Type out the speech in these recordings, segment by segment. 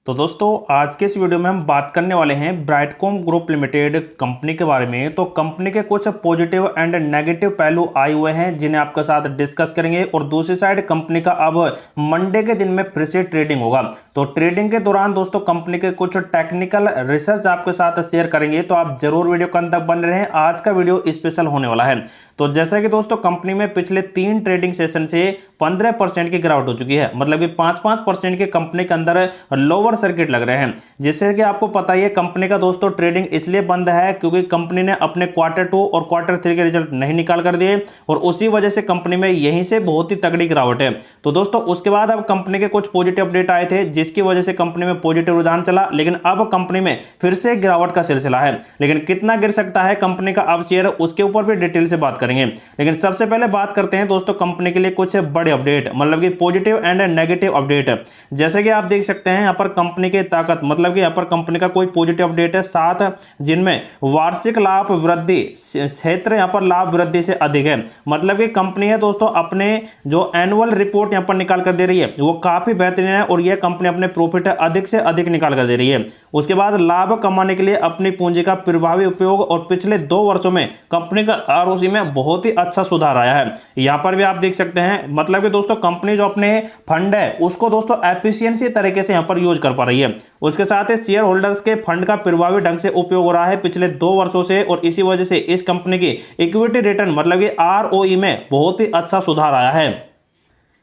तो दोस्तों आज के इस वीडियो में हम बात करने वाले हैं ब्राइटकॉम ग्रुप लिमिटेड कंपनी के बारे में। तो कंपनी के कुछ पॉजिटिव एंड नेगेटिव पहलू आए हुए हैं जिन्हें आपके साथ डिस्कस करेंगे। और दूसरी साइड कंपनी का अब मंडे के दिन में फिर से ट्रेडिंग होगा, तो ट्रेडिंग के दौरान दोस्तों कंपनी के कुछ टेक्निकल रिसर्च आपके साथ शेयर करेंगे। तो आप जरूर वीडियो के अंत तक बने रहें, आज का वीडियो स्पेशल होने वाला है। तो जैसा कि दोस्तों कंपनी में पिछले 3 ट्रेडिंग सेशन से 15% की गिरावट हो चुकी है, मतलब कि 5-5% के कंपनी के अंदर लोअर सर्किट लग रहे हैं। जिससे कि आपको पता ही है कंपनी का दोस्तों ट्रेडिंग इसलिए बंद है क्योंकि कंपनी ने अपने Q2 और Q3 के रिजल्ट नहीं निकाल कर दिए और उसी वजह से कंपनी में यहीं से बहुत ही तगड़ी गिरावट है। तो दोस्तों उसके बाद अब कंपनी के कुछ पॉजिटिव अपडेट आए थे जिसकी वजह से कंपनी में पॉजिटिव रुझान चला, लेकिन अब कंपनी में फिर से गिरावट का सिलसिला है। लेकिन कितना गिर सकता है कंपनी का अब शेयर, उसके ऊपर भी डिटेल से बात करेंगे। लेकिन सबसे पहले बात करते हैं दोस्तों कंपनी के लिए कुछ बड़े अपडेट, मतलब कि पॉजिटिव एंड नेगेटिव अपडेट। जैसे कि आप देख सकते हैं यहाँ पर कंपनी के ताकत, मतलब कि यहाँ पर कंपनी का कोई पॉजिटिव अपडेट है 7 जिनमें वार्षिक लाभ वृद्धि क्षेत्र यहाँ पर लाभ वृद्धि से अधिक है। मतलब कि कंपनी है दोस्तों अपने जो एनुअल रिपोर्ट यहाँ पर निकाल कर दे रही है वो काफी बेहतरीन है और यह कंपनी अपने प्रॉफिट अधिक से अधिक निकाल कर दे रही है। उसके बाद लाभ कमाने के लिए अपनी पूंजी का प्रभावी उपयोग और पिछले 2 वर्षों में कंपनी का ROC में बहुत ही अच्छा सुधार आया है। यहां पर भी आप देख सकते हैं, मतलब कि दोस्तों कंपनी जो अपने फंड है उसको दोस्तों एफिशिएंसी तरीके से यहां पर यूज कर पा रही है। उसके साथ ही शेयर होल्डर्स के फंड का प्रभावी ढंग से उपयोग हो रहा है पिछले 2 वर्षों से, और इसी वजह से इस कंपनी की इक्विटी रिटर्न मतलब कि ROE में बहुत ही अच्छा सुधार आया है।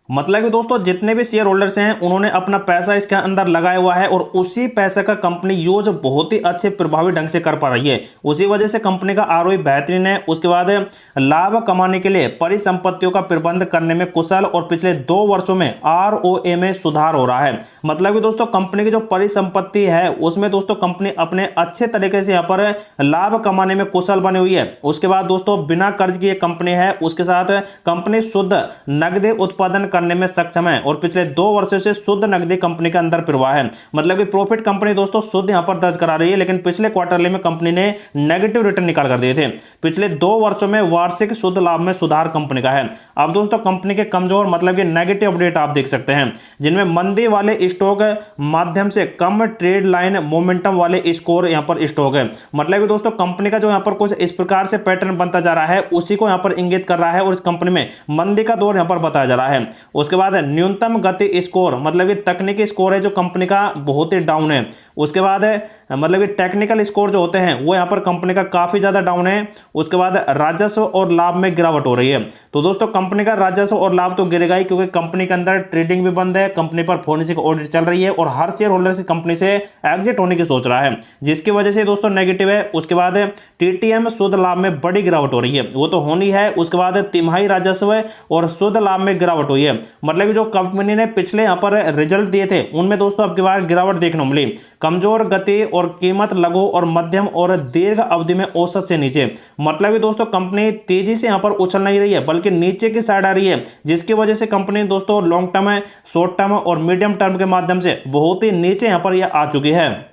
मतलब कि दोस्तों जितने भी शेयर होल्डर्स हैं उन्होंने अपना पैसा इसके अंदर लगाया हुआ है और उसी पैसे का कंपनी यूज बहुत ही अच्छे प्रभावी ढंग से कर पा रही है। उसी वजह से कंपनी का ROE बेहतरीन है। उसके बाद लाभ कमाने के लिए परिसंपत्तियों का प्रबंध करने में कुशल और पिछले 2 वर्षों में ROA में सुधार हो रहा है। मतलब कि दोस्तों कंपनी की जो परिसंपत्ति है उसमें दोस्तों कंपनी अपने अच्छे तरीके से यहाँ पर लाभ कमाने में कुशल बनी हुई है। उसके बाद दोस्तों बिना कर्ज की एक कंपनी है। उसके साथ कंपनी शुद्ध नकदी उत्पादन करने में सक्षम है और पिछले 2 वर्षों से शुद्ध नकदी कंपनी के अंदर प्रवाह है। मतलब कि प्रॉफिट कंपनी दोस्तों शुद्ध यहां पर दर्ज करा रही है, लेकिन पिछले क्वार्टरली में कंपनी ने नेगेटिव रिटर्न निकाल कर दिए थे। पिछले 2 वर्षों में वार्षिक शुद्ध लाभ में सुधार कंपनी का है। अब दोस्तों कंपनी के कमजोर मतलब कि नेगेटिव अपडेट आप देख सकते हैं जिनमें मंदी वाले स्टॉक माध्यम से कम ट्रेड लाइन मोमेंटम वाले स्कोर यहां पर स्टॉक है। मतलब कि दोस्तों कंपनी का जो यहां पर कुछ इस प्रकार से पैटर्न बनता जा रहा है उसी को यहां पर इंगित कर रहा है और इस कंपनी में मंदी का दौर यहां पर बताया जा रहा है। उसके बाद न्यूनतम गति स्कोर मतलब कि तकनीकी स्कोर है जो कंपनी का बहुत ही डाउन है। उसके बाद मतलब कि टेक्निकल स्कोर जो होते हैं वो यहां पर कंपनी का काफी ज्यादा डाउन है। उसके बाद राजस्व और लाभ में गिरावट हो रही है। तो दोस्तों कंपनी का राजस्व और लाभ तो गिरेगा ही क्योंकि कंपनी के अंदर ट्रेडिंग भी बंद है, कंपनी पर फोरेंसिक ऑडिट चल रही है और हर शेयर होल्डर से कंपनी से एग्जिट होने की सोच रहा है, जिसकी वजह से दोस्तों नेगेटिव है। उसके बाद TTM शुद्ध लाभ में बड़ी गिरावट हो रही है, वो तो होनी है। उसके बाद तिमाही राजस्व और शुद्ध लाभ में गिरावट हुई है। मतलब कि जो कंपनी ने पिछले यहां पर रिजल्ट दिए थे उनमें दोस्तों अब की बार गिरावट देखने को मिली। कमजोर गति और कीमत लघु और मध्यम और दीर्घ अवधि में औसत से नीचे। मतलब कि दोस्तों कंपनी तेजी से यहां पर उछल नहीं रही है बल्कि नीचे की साइड आ रही है, जिसकी वजह से कंपनी दोस्तों लॉन्ग टर्म, शॉर्ट टर्म और मीडियम टर्म के माध्यम से बहुत ही नीचे यहां पर यह आ चुकी है।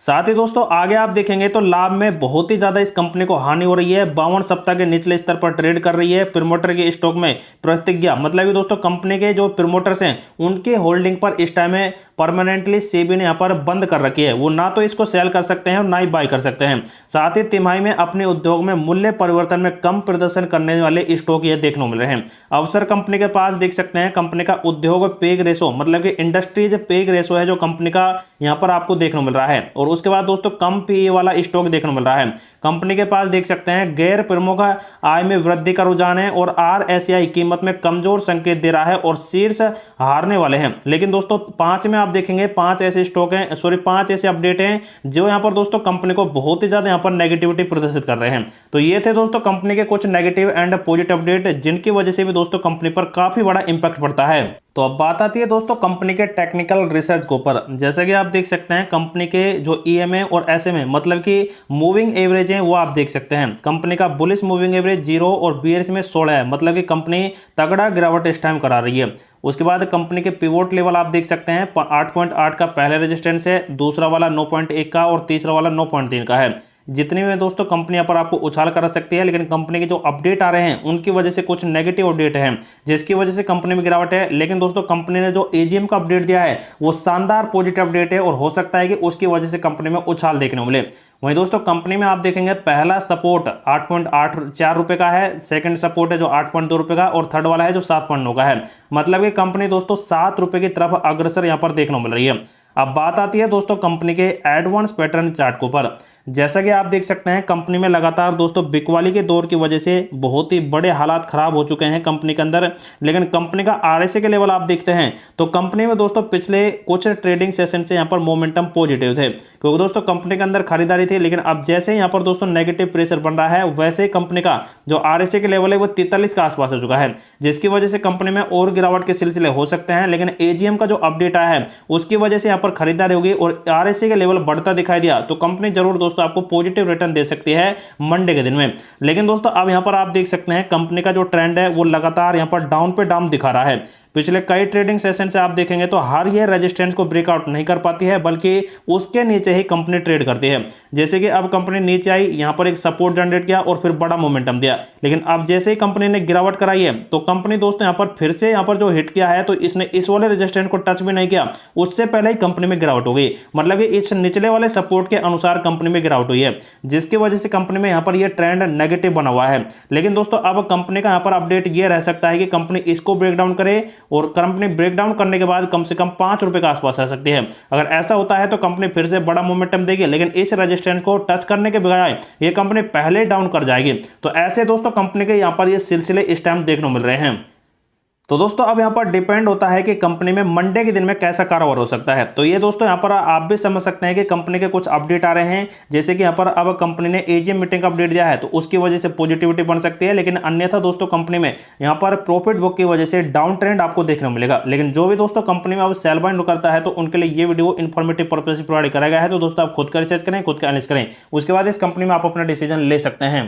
साथ ही दोस्तों आगे आप देखेंगे तो लाभ में बहुत ही ज्यादा इस कंपनी को हानि हो रही है। 52 सप्ताह के निचले स्तर पर ट्रेड कर रही है। प्रमोटर के स्टॉक में प्रतिज्ञा मतलब कि दोस्तों कंपनी के जो प्रमोटर्स हैं उनके होल्डिंग पर इस टाइम में परमानेंटली सेबी ने यहाँ पर बंद कर रखी है। वो ना तो इसको सेल कर सकते हैं और ना ही बाय कर सकते हैं। साथ ही तिमाही में अपने उद्योग में मूल्य परिवर्तन में कम प्रदर्शन करने वाले स्टॉक ये देखने को मिल रहे हैं। अवसर कंपनी के पास देख सकते हैं कंपनी का उद्योग पेग रेशो मतलब कि इंडस्ट्रीज पेग रेशो है जो कंपनी का यहाँ पर आपको देखने को मिल रहा है। और उसके बाद दोस्तों कम PE वाला स्टॉक देखने को मिल रहा है। कंपनी के पास देख सकते हैं गैर प्रमुख आय में वृद्धि का रुझान है और RSI कीमत में कमजोर संकेत दे रहा है और शीर्ष हारने वाले हैं। लेकिन दोस्तों 5 में आप देखेंगे 5 ऐसे स्टॉक हैं, 5 ऐसे अपडेट हैं जो यहां पर दोस्तों कंपनी को बहुत ही ज्यादा यहां पर नेगेटिविटी प्रदर्शित कर रहे हैं। तो ये थे दोस्तों कंपनी के कुछ नेगेटिव एंड पॉजिटिव अपडेट जिनकी वजह से भी दोस्तों कंपनी पर काफी बड़ा इंपैक्ट पड़ता है। तो अब बात आती है दोस्तों कंपनी के टेक्निकल रिसर्च के ऊपर। जैसे कि आप देख सकते हैं कंपनी के जो EMA और SMA मतलब कि मूविंग एवरेज हैं वो आप देख सकते हैं। कंपनी का बुलिश मूविंग एवरेज 0 और बेयरिश में 16 है, मतलब कि कंपनी तगड़ा गिरावट इस टाइम करा रही है। उसके बाद कंपनी के पिवोट लेवल आप देख सकते हैं 8.8 का पहले रेजिस्टेंस है, दूसरा वाला 9.1 का और तीसरा वाला 9.3 का है। जितनी भी दोस्तों कंपनी यहाँ पर आपको उछाल कर सकती है, लेकिन कंपनी के जो अपडेट आ रहे हैं उनकी वजह से कुछ नेगेटिव अपडेट है जिसकी वजह से कंपनी में गिरावट है। लेकिन दोस्तों कंपनी ने जो एजीएम का अपडेट दिया है वो शानदार पॉजिटिव अपडेट है और हो सकता है कि उसकी वजह से कंपनी में उछाल देखने को मिले। वहीं दोस्तों कंपनी में आप देखेंगे पहला सपोर्ट 8.84 रुपए का है, सेकंड सपोर्ट है जो 8.2 रुपए का, और थर्ड वाला है जो 7.9 का है। मतलब कि कंपनी दोस्तों 7 रुपए की तरफ अग्रसर यहां पर देखने को मिल रही है। अब बात आती है दोस्तों कंपनी के एडवांस पैटर्न चार्ट के ऊपर। जैसा कि आप देख सकते हैं कंपनी में लगातार दोस्तों बिकवाली के दौर की वजह से बहुत ही बड़े हालात खराब हो चुके हैं कंपनी के अंदर। लेकिन कंपनी का आरएसए के लेवल आप देखते हैं तो कंपनी में दोस्तों पिछले कुछ ट्रेडिंग सेशन से यहाँ पर मोमेंटम पॉजिटिव थे, क्योंकि दोस्तों कंपनी के अंदर खरीदारी थी। लेकिन अब जैसे यहाँ पर दोस्तों नेगेटिव प्रेशर बन रहा है वैसे ही कंपनी का जो आरएसए के लेवल है वो 43 के आसपास हो चुका है, जिसकी वजह से कंपनी में और गिरावट के सिलसिले हो सकते हैं। लेकिन एजीएम का जो अपडेट आया है उसकी वजह से यहाँ पर खरीदारी होगी और आरएसए के लेवल बढ़ता दिखाई दिया तो कंपनी जरूर दोस्तों आपको पॉजिटिव रिटर्न दे सकती है मंडे के दिन में। लेकिन दोस्तों अब यहां पर आप देख सकते हैं कंपनी का जो ट्रेंड है वो लगातार यहां पर डाउन पे डाउन दिखा रहा है। पिछले कई ट्रेडिंग सेशन से आप देखेंगे तो हर ये रेजिस्टेंस को ब्रेकआउट नहीं कर पाती है, बल्कि उसके नीचे ही कंपनी ट्रेड करती है। जैसे कि अब कंपनी नीचे आई, यहां पर एक सपोर्ट जनरेट किया और फिर बड़ा मोमेंटम दिया। लेकिन अब जैसे ही कंपनी ने गिरावट कराई है तो कंपनी दोस्तों यहां पर फिर से यहां पर जो हिट किया है तो इसने इस वाले रेजिस्टेंस को टच भी नहीं किया, उससे पहले ही कंपनी में गिरावट हो गई। मतलब कि इस निचले वाले सपोर्ट के अनुसार कंपनी में गिरावट हुई है, जिसकी वजह से कंपनी में यहां पर यह ट्रेंड नेगेटिव बना हुआ है। लेकिन दोस्तों अब कंपनी का यहां पर अपडेट ये रह सकता है कि कंपनी इसको ब्रेकडाउन करे और कंपनी ब्रेकडाउन करने के बाद कम से कम 5 रुपए के आसपास आ सकती है। अगर ऐसा होता है तो कंपनी फिर से बड़ा मोमेंटम देगी, लेकिन इस रेजिस्टेंस को टच करने के बजाय ये कंपनी पहले डाउन कर जाएगी। तो ऐसे दोस्तों कंपनी के यहां पर ये सिलसिले इस टाइम देखने को मिल रहे हैं। तो दोस्तों अब यहां पर डिपेंड होता है कि कंपनी में मंडे के दिन में कैसा कारोबार हो सकता है। तो ये दोस्तों यहां पर आप भी समझ सकते हैं कि कंपनी के कुछ अपडेट आ रहे हैं, जैसे कि यहां पर अब कंपनी ने एजीएम मीटिंग का अपडेट दिया है तो उसकी वजह से पॉजिटिविटी बन सकती है। लेकिन अन्यथा दोस्तों कंपनी में यहां पर प्रॉफिट बुक की वजह से डाउन ट्रेंड आपको देखने को मिलेगा। लेकिन जो भी दोस्तों कंपनी में अब सेल बाइंड करता है तो उनके लिए ये वीडियो इन्फॉर्मेटिव पर्पज से प्रोवाइड कराया गया है। तो दोस्तों आप खुद का रिसर्च करें, खुद का एनालिसिस करें, उसके बाद इस कंपनी में आप अपना डिसीजन ले सकते हैं।